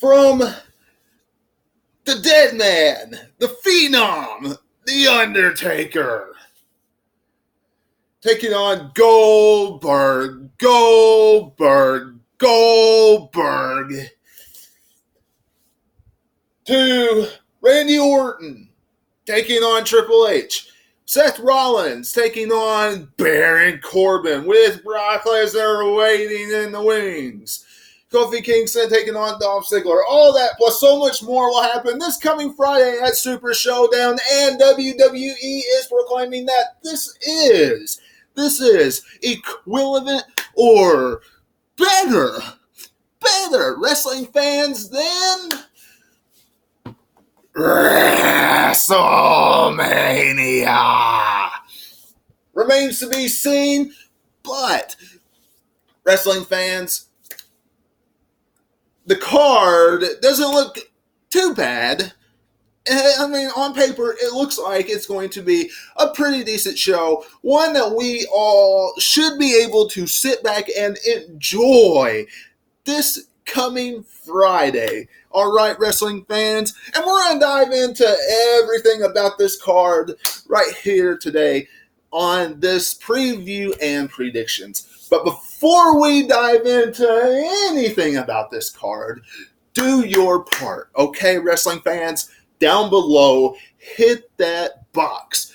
from the dead man, the phenom, the Undertaker, taking on Goldberg, to Randy Orton, taking on Triple H. Seth Rollins taking on Baron Corbin with Brock Lesnar waiting in the wings. Kofi Kingston taking on Dolph Ziggler. All that plus so much more will happen this coming Friday at Super Showdown, and WWE is proclaiming that this is equivalent or better wrestling fans than WrestleMania. Remains to be seen, but wrestling fans, the card doesn't look too bad. I mean, on paper, it looks like it's going to be a pretty decent show. One that we all should be able to sit back and enjoy this coming Friday. All right, wrestling fans. And we're going to dive into everything about this card right here today on this preview and predictions. But before we dive into anything about this card, do your part, okay, wrestling fans? Down below, hit that box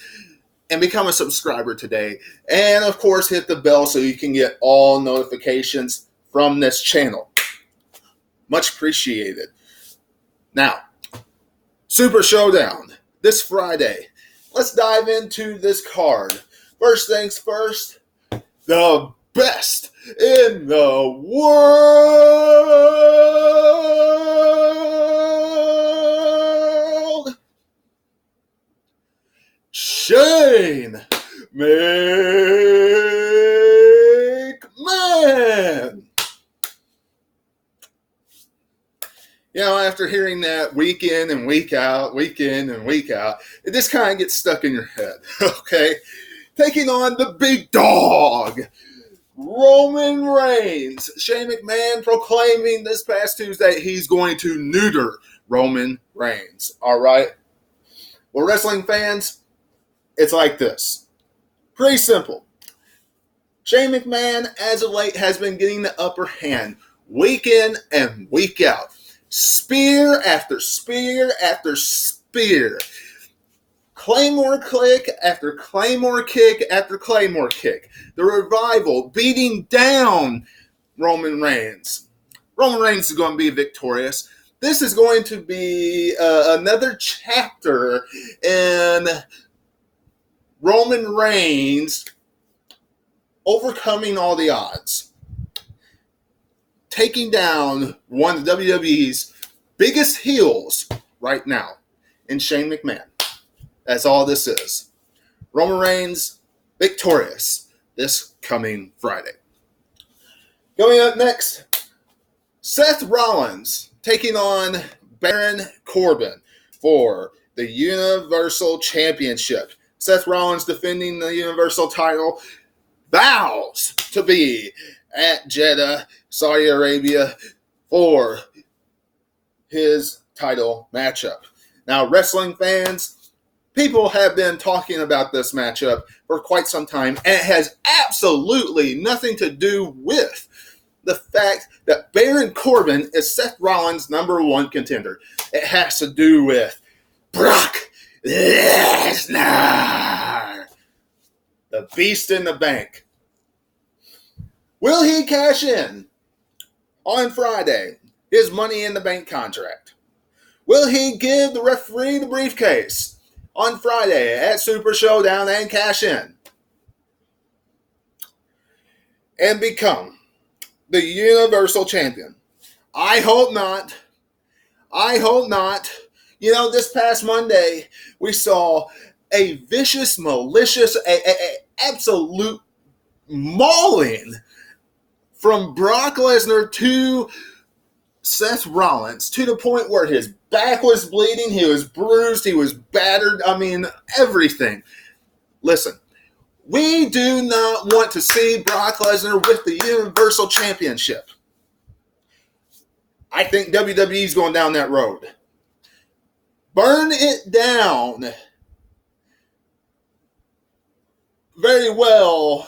and become a subscriber today. And, of course, hit the bell so you can get all notifications from this channel. Much appreciated. Now, Super Showdown this Friday. Let's dive into this card. First things first, the best in the world, Shane McMahon. You know, after hearing that week in and week out, it just kind of gets stuck in your head, okay? Taking on the big dog, Roman Reigns. Shane McMahon proclaiming this past Tuesday he's going to neuter Roman Reigns, all right? Well, wrestling fans, it's like this. Pretty simple. Shane McMahon, as of late, has been getting the upper hand week in and week out. Spear after spear after spear. Claymore kick after Claymore kick after Claymore kick. The Revival beating down Roman Reigns. Roman Reigns is going to be victorious. This is going to be another chapter in Roman Reigns overcoming all the odds. Taking down one of WWE's biggest heels right now in Shane McMahon. That's all this is. Roman Reigns victorious this coming Friday. Coming up next, Seth Rollins taking on Baron Corbin for the Universal Championship. Seth Rollins defending the Universal title, vows to be at Jeddah, Saudi Arabia, for his title matchup. Now, wrestling fans, people have been talking about this matchup for quite some time, and it has absolutely nothing to do with the fact that Baron Corbin is Seth Rollins' number one contender. It has to do with Brock Lesnar, the beast in the bank. Will he cash in on Friday his Money in the Bank contract? Will he give the referee the briefcase on Friday at Super Showdown and cash in and become the Universal Champion? I hope not. I hope not. You know, this past Monday, we saw a vicious, malicious, absolute mauling from Brock Lesnar to Seth Rollins, to the point where his back was bleeding, he was bruised, he was battered, I mean, everything. Listen, we do not want to see Brock Lesnar with the Universal Championship. I think WWE's going down that road. Burn it down. Very well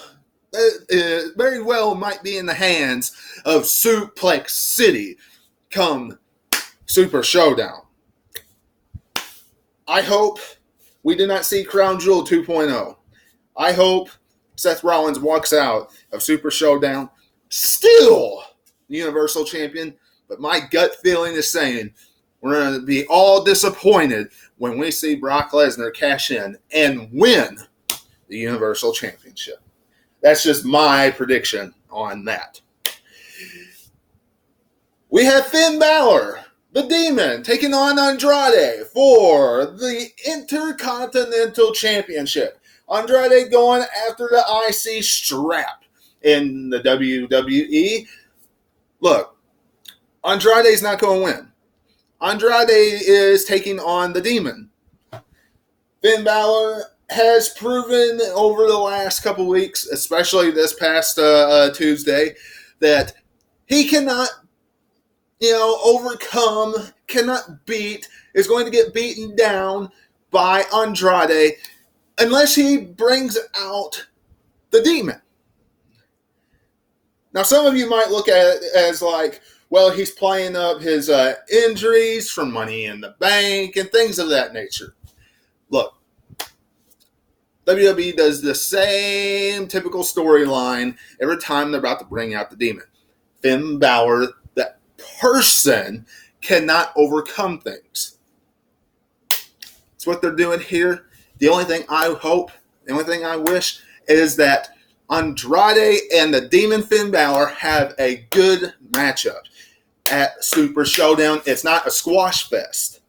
might be in the hands of Suplex City come Super Showdown. I hope we do not see Crown Jewel 2.0. I hope Seth Rollins walks out of Super Showdown still Universal Champion, but my gut feeling is saying we're going to be all disappointed when we see Brock Lesnar cash in and win the Universal Championship. That's just my prediction on that. We have Finn Balor, the Demon, taking on Andrade for the Intercontinental Championship. Andrade going after the IC strap in the WWE. Look, Andrade's not going to win. Andrade is taking on the Demon. Finn Balor has proven over the last couple weeks, especially this past Tuesday, that he cannot, overcome, cannot beat, is going to get beaten down by Andrade unless he brings out the Demon. Now, some of you might look at it as like, well, he's playing up his injuries from Money in the Bank and things of that nature. Look, WWE does the same typical storyline every time they're about to bring out the Demon. Finn Balor, that person, cannot overcome things. That's what they're doing here. The only thing I hope, the only thing I wish is that Andrade and the Demon Finn Balor have a good matchup at Super Showdown. It's not a squash fest.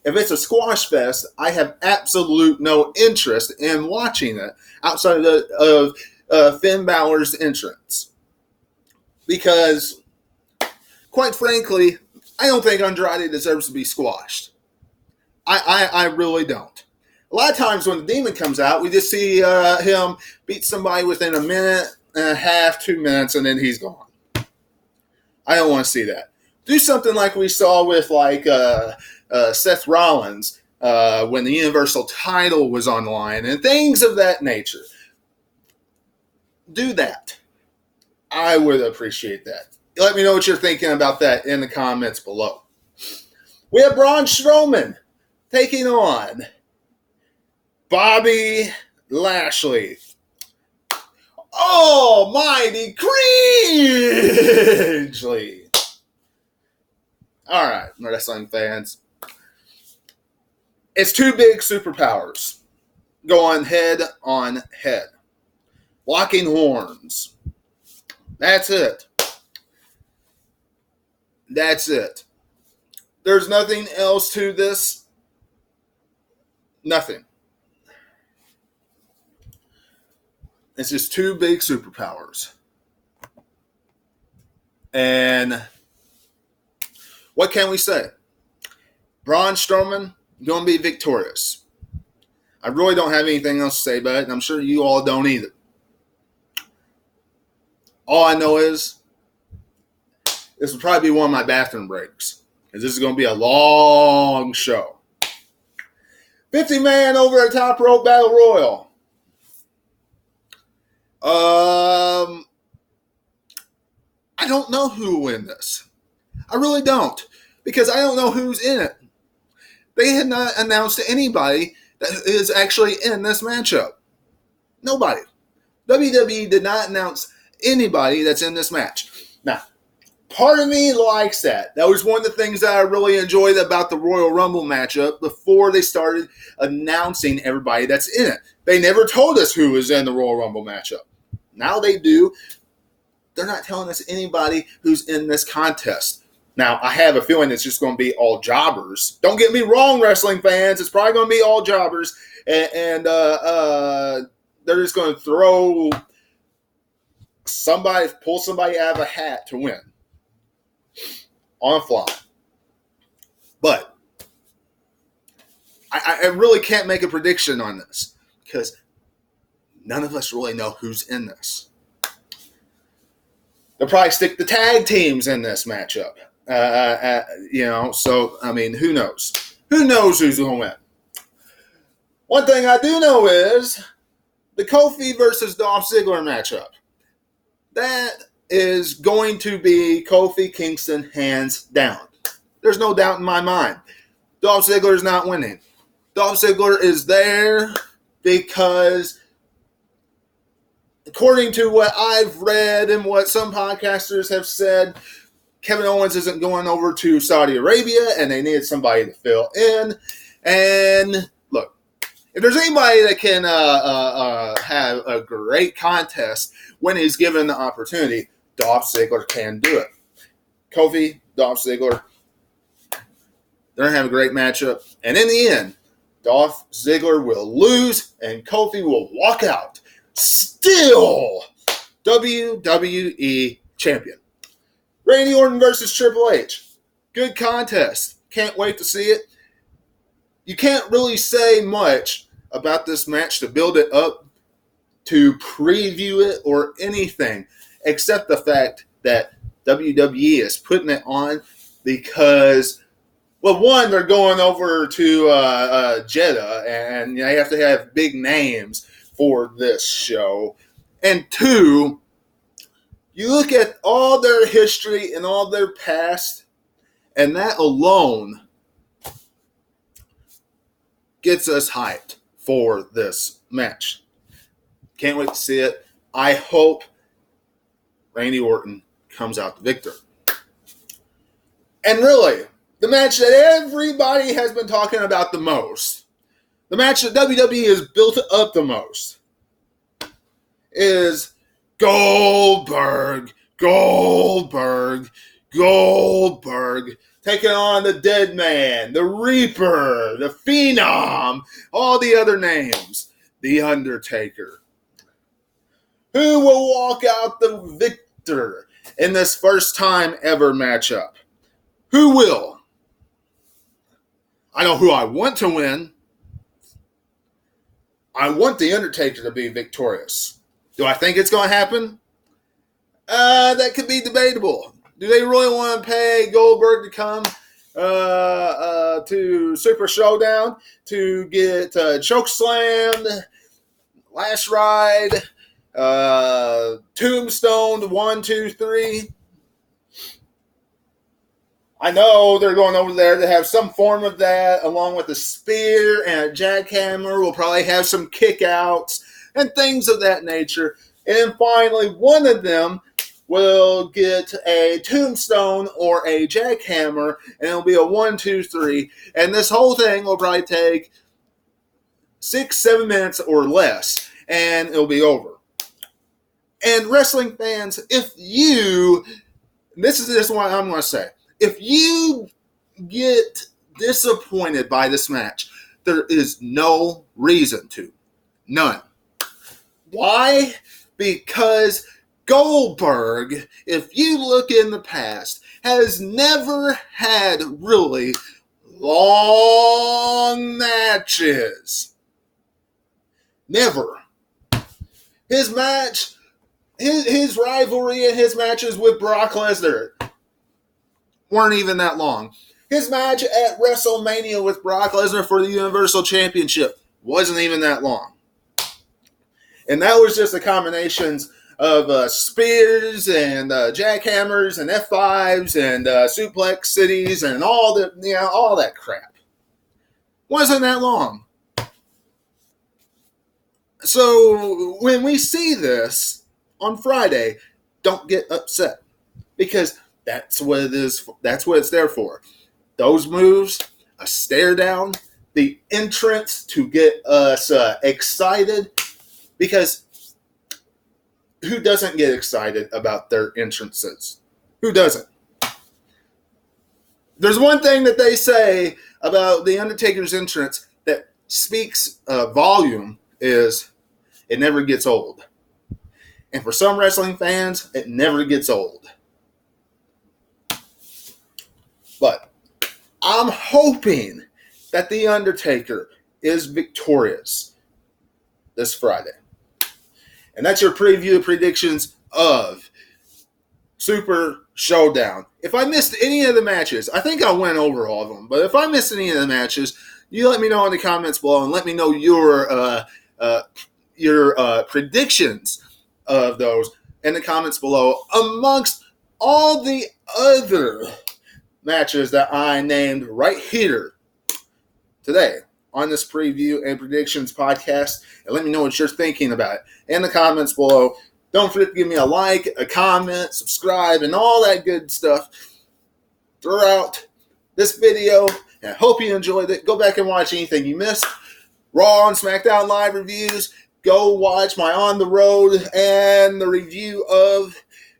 If it's a squash fest, I have absolute no interest in watching it outside of Finn Balor's entrance. Because, quite frankly, I don't think Andrade deserves to be squashed. I really don't. A lot of times when the Demon comes out, we just see him beat somebody within a minute and a half, 2 minutes, and then he's gone. I don't want to see that. Do something like we saw with Seth Rollins when the Universal title was on the line and things of that nature. Do that. I would appreciate that. Let me know what you're thinking about that in the comments below. We have Braun Strowman taking on Bobby Lashley. Almighty cringely. All right, wrestling fans. It's two big superpowers going head on head. Locking horns. That's it. That's it. There's nothing else to this. Nothing. It's just two big superpowers. And what can we say? Braun Strowman going to be victorious. I really don't have anything else to say about it, and I'm sure you all don't either. All I know is this will probably be one of my bathroom breaks, because this is going to be a long show. 50-man over a top rope battle royal. I don't know who will win this. I really don't, because I don't know who's in it. They had not announced anybody that is actually in this matchup. Nobody. WWE did not announce anybody that's in this match. Now, part of me likes that. That was one of the things that I really enjoyed about the Royal Rumble matchup before they started announcing everybody that's in it. They never told us who was in the Royal Rumble matchup. Now they do. They're not telling us anybody who's in this contest. Now, I have a feeling it's just going to be all jobbers. Don't get me wrong, wrestling fans. It's probably going to be all jobbers. And they're just going to throw somebody, pull somebody out of a hat to win on the fly. But I really can't make a prediction on this because none of us really know who's in this. They'll probably stick the tag teams in this matchup. So, I mean, who knows? Who knows who's going to win? One thing I do know is the Kofi versus Dolph Ziggler matchup. That is going to be Kofi Kingston hands down. There's no doubt in my mind. Dolph Ziggler is not winning. Dolph Ziggler is there because, according to what I've read and what some podcasters have said, Kevin Owens isn't going over to Saudi Arabia, and they needed somebody to fill in. And look, if there's anybody that can have a great contest when he's given the opportunity, Dolph Ziggler can do it. Kofi, Dolph Ziggler, they're going to have a great matchup. And in the end, Dolph Ziggler will lose, and Kofi will walk out still WWE champion. Randy Orton versus Triple H. Good contest. Can't wait to see it. You can't really say much about this match to build it up, to preview it, or anything, except the fact that WWE is putting it on because, well, one, they're going over to Jeddah, and they have to have big names for this show. And two, you look at all their history and all their past, and that alone gets us hyped for this match. Can't wait to see it. I hope Randy Orton comes out the victor. And really, the match that everybody has been talking about the most, the match that WWE has built up the most, is Goldberg taking on the Dead Man, the Reaper, the Phenom, all the other names, the Undertaker. Who will walk out the victor in this first time ever matchup? Who will? I know who I want to win. I want the Undertaker to be victorious. Do I think it's going to happen? That could be debatable. Do they really want to pay Goldberg to come to Super Showdown to get chokeslammed, last ride, tombstoned 1, 2, 3? I know they're going over there to have some form of that, along with a spear and a jackhammer. We'll probably have some kickouts and things of that nature. And finally, one of them will get a tombstone or a jackhammer, and it'll be a 1, 2, 3. And this whole thing will probably take 6, 7 minutes or less, and it'll be over. And wrestling fans, this is what I'm going to say. If you get disappointed by this match, there is no reason to. None. Why? Because Goldberg, if you look in the past, has never had really long matches. Never. His rivalry and his matches with Brock Lesnar weren't even that long. His match at WrestleMania with Brock Lesnar for the Universal Championship wasn't even that long. And that was just a combination of spears and jackhammers and F5s and suplex cities and all that crap. Wasn't that long. So when we see this on Friday, don't get upset, because that's what it is. That's what it's there for. Those moves, a stare down, the entrance to get us excited, because who doesn't get excited about their entrances? Who doesn't? There's one thing that they say about the Undertaker's entrance that speaks volume, is it never gets old. And for some wrestling fans, it never gets old. But I'm hoping that the Undertaker is victorious this Friday. And that's your preview predictions of Super Showdown. If I missed any of the matches, I think I went over all of them, but if I missed any of the matches, you let me know in the comments below and let me know your predictions of those in the comments below, amongst all the other matches that I named right here today on this preview and predictions podcast, and let me know what you're thinking about it in the comments below. Don't forget to give me a like, a comment, subscribe, and all that good stuff throughout this video. And I hope you enjoyed it. Go back and watch anything you missed. Raw and SmackDown live reviews. Go watch my On the Road and the review of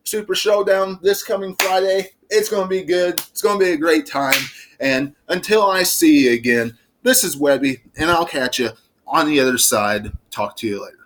Super Showdown this coming Friday. It's going to be good. It's going to be a great time. And until I see you again, this is Webby, and I'll catch you on the other side. Talk to you later.